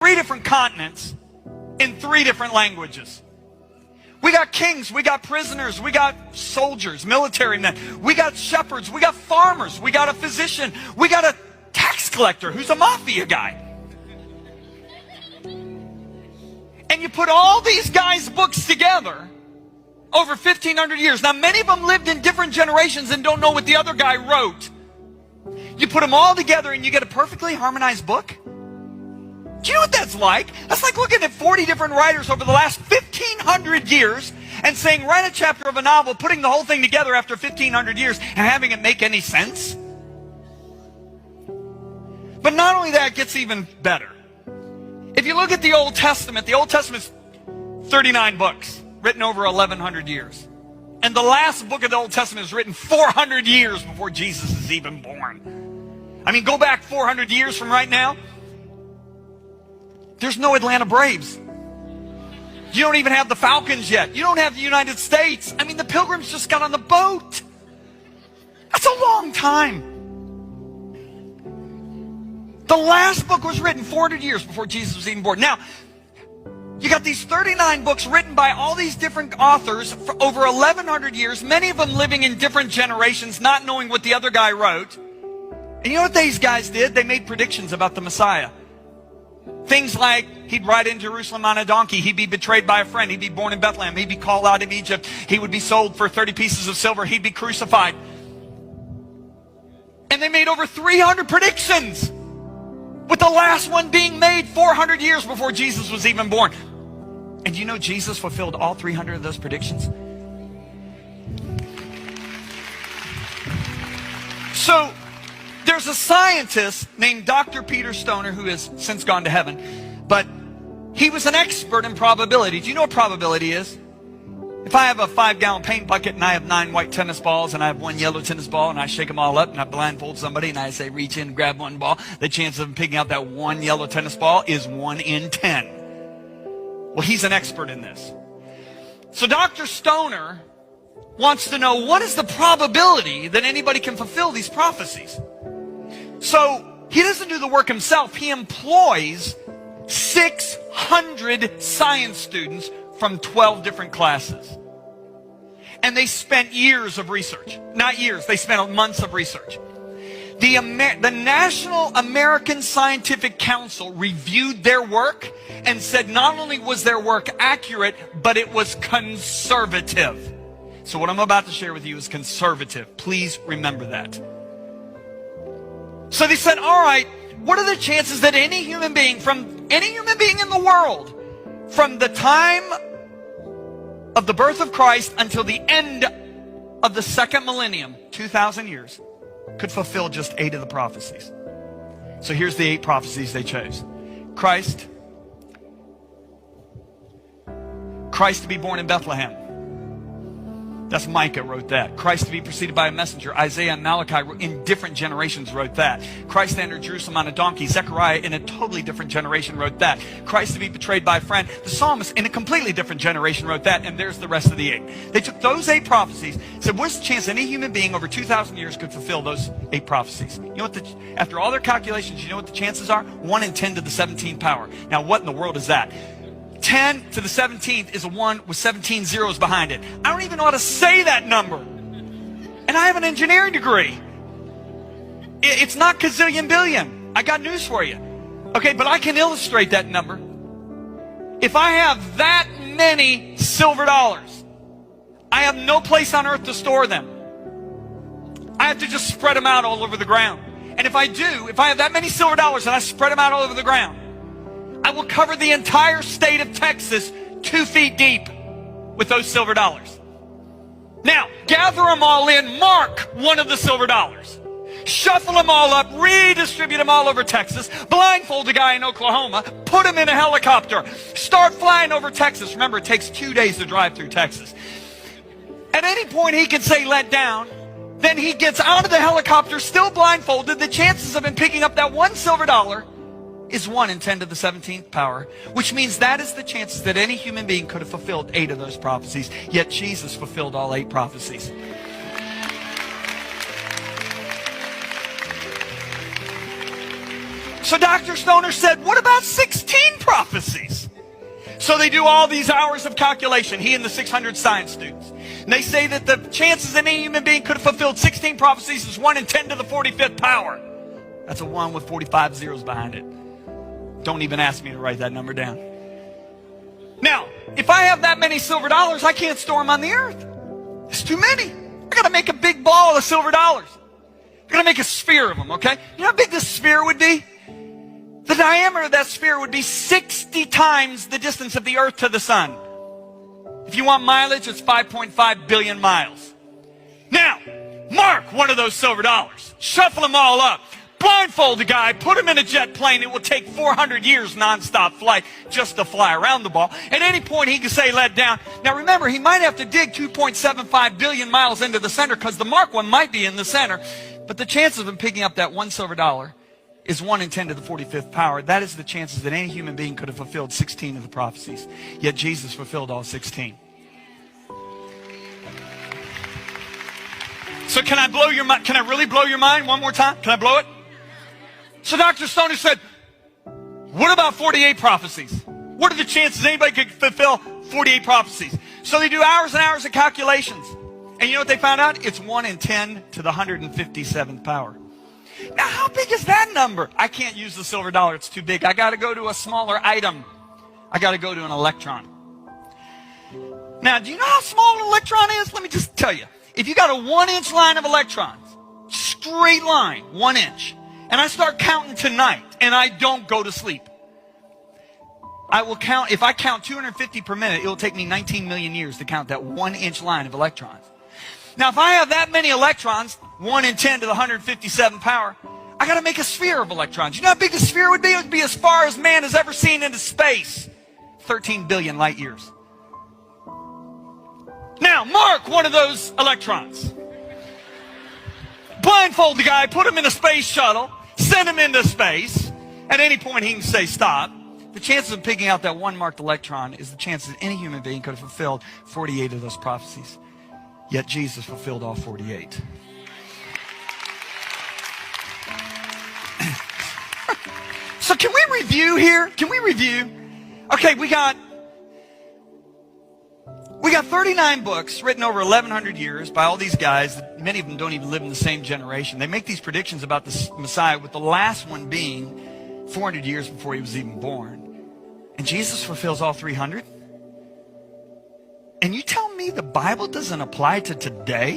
3 different continents in 3 different languages. We got kings, we got prisoners, we got soldiers, military men, we got shepherds, we got farmers, we got a physician, we got a tax collector who's a mafia guy. And you put all these guys' books together over 1,500 years. Now, many of them lived in different generations and don't know what the other guy wrote. You put them all together and you get a perfectly harmonized book. Do you know what that's like? That's like looking at 40 different writers over the last 1,500 years and saying, write a chapter of a novel, putting the whole thing together after 1,500 years and having it make any sense. But not only that, it gets even better. If you look at the Old Testament's 39 books, written over 1,100 years. And the last book of the Old Testament is written 400 years before Jesus is even born. I mean, go back 400 years from right now. There's no Atlanta Braves. You don't even have the Falcons yet. You don't have the United States. I mean, the Pilgrims just got on the boat. That's a long time. The last book was written 400 years before Jesus was even born. Now, you got these 39 books written by all these different authors for over 1,100 years, many of them living in different generations, not knowing what the other guy wrote. And you know what these guys did? They made predictions about the Messiah. Things like he'd ride in Jerusalem on a donkey, he'd be betrayed by a friend, he'd be born in Bethlehem, he'd be called out of Egypt, he would be sold for 30 pieces of silver, he'd be crucified. And they made over 300 predictions, with the last one being made 400 years before Jesus was even born. And you know Jesus fulfilled all 300 of those predictions? So, there's a scientist named Dr. Peter Stoner who has since gone to heaven, but he was an expert in probability. Do you know what probability is? If I have a 5-gallon paint bucket and I have 9 white tennis balls and I have 1 yellow tennis ball and I shake them all up and I blindfold somebody and I say reach in and grab 1 ball, the chance of them picking out that 1 yellow tennis ball is 1 in 10. Well, he's an expert in this. So Dr. Stoner wants to know, what is the probability that anybody can fulfill these prophecies? So he doesn't do the work himself. He employs 600 science students from 12 different classes. And they spent years of research. Not years, they spent months of research. The National American Scientific Council reviewed their work and said not only was their work accurate, but it was conservative. So what I'm about to share with you is conservative. Please remember that. So they said, all right, what are the chances that any human being in the world, from the time of the birth of Christ until the end of the second millennium, 2,000 years, could fulfill just 8 of the prophecies? So here's the 8 prophecies they chose. Christ to be born in Bethlehem. That's Micah wrote that. Christ to be preceded by a messenger. Isaiah and Malachi in different generations wrote that. Christ to enter Jerusalem on a donkey. Zechariah in a totally different generation wrote that. Christ to be betrayed by a friend. The psalmist in a completely different generation wrote that. And there's the rest of the 8. They took those 8 prophecies, said, what's the chance any human being over 2,000 years could fulfill those 8 prophecies? You know what after all their calculations, you know what the chances are? 1 in 10 to the 17th power. Now, what in the world is that? 10 to the 17th is a 1 with 17 zeros behind it. I don't even know how to say that number. And I have an engineering degree. It's not gazillion billion. I got news for you. Okay, but I can illustrate that number. If I have that many silver dollars, I have no place on earth to store them. I have to just spread them out all over the ground. And if I have that many silver dollars and I spread them out all over the ground, I will cover the entire state of Texas 2 feet deep with those silver dollars. Now, gather them all in, mark one of the silver dollars. Shuffle them all up, redistribute them all over Texas, blindfold a guy in Oklahoma, put him in a helicopter, start flying over Texas. Remember, it takes 2 days to drive through Texas. At any point, he can say, let down. Then he gets out of the helicopter, still blindfolded. The chances of him picking up that 1 silver dollar is 1 in 10 to the 17th power, which means that is the chances that any human being could have fulfilled 8 of those prophecies. Yet Jesus fulfilled all 8 prophecies. So Dr. Stoner said, what about 16 prophecies? So they do all these hours of calculation, he and the 600 science students. And they say that the chances that any human being could have fulfilled 16 prophecies is 1 in 10 to the 45th power. That's a 1 with 45 zeros behind it. Don't even ask me to write that number down. Now, if I have that many silver dollars, I can't store them on the earth. It's too many. I got to make a big ball of silver dollars. I got to make a sphere of them, okay? You know how big this sphere would be? The diameter of that sphere would be 60 times the distance of the earth to the sun. If you want mileage, it's 5.5 billion miles. Now, mark one of those silver dollars. Shuffle them all up. Blindfold the guy, put him in a jet plane. It will take 400 years nonstop flight just to fly around the ball. At any point, he can say, let down. Now remember, he might have to dig 2.75 billion miles into the center because the marked one might be in the center. But the chances of him picking up that one silver dollar is 1 in 10 to the 45th power. That is the chances that any human being could have fulfilled 16 of the prophecies. Yet Jesus fulfilled all 16. So can I blow your mind? Can I really blow your mind one more time? Can I blow it? So Dr. Stoner said, what about 48 prophecies? What are the chances anybody could fulfill 48 prophecies? So they do hours and hours of calculations. And you know what they found out? It's 1 in 10 to the 157th power. Now, how big is that number? I can't use the silver dollar. It's too big. I got to go to a smaller item. I got to go to an electron. Now, do you know how small an electron is? Let me just tell you. If you got a 1-inch line of electrons, straight line, 1 inch, and I start counting tonight, and I don't go to sleep, I will count, if I count 250 per minute, it will take me 19 million years to count that 1-inch line of electrons. Now, if I have that many electrons, 1 in 10 to the 157th power, I got to make a sphere of electrons. You know how big the sphere would be? It would be as far as man has ever seen into space. 13 billion light years. Now, mark one of those electrons. Blindfold the guy, put him in a space shuttle, send him into space. At any point, he can say stop. The chances of picking out that one marked electron is the chances that any human being could have fulfilled 48 of those prophecies. Yet Jesus fulfilled all 48. So can we review here? Can we review? Okay, we got 39 books written over 1,100 years by all these guys. Many of them don't even live in the same generation. They make these predictions about the Messiah, with the last one being 400 years before he was even born. And Jesus fulfills all 300? And you tell me the Bible doesn't apply to today?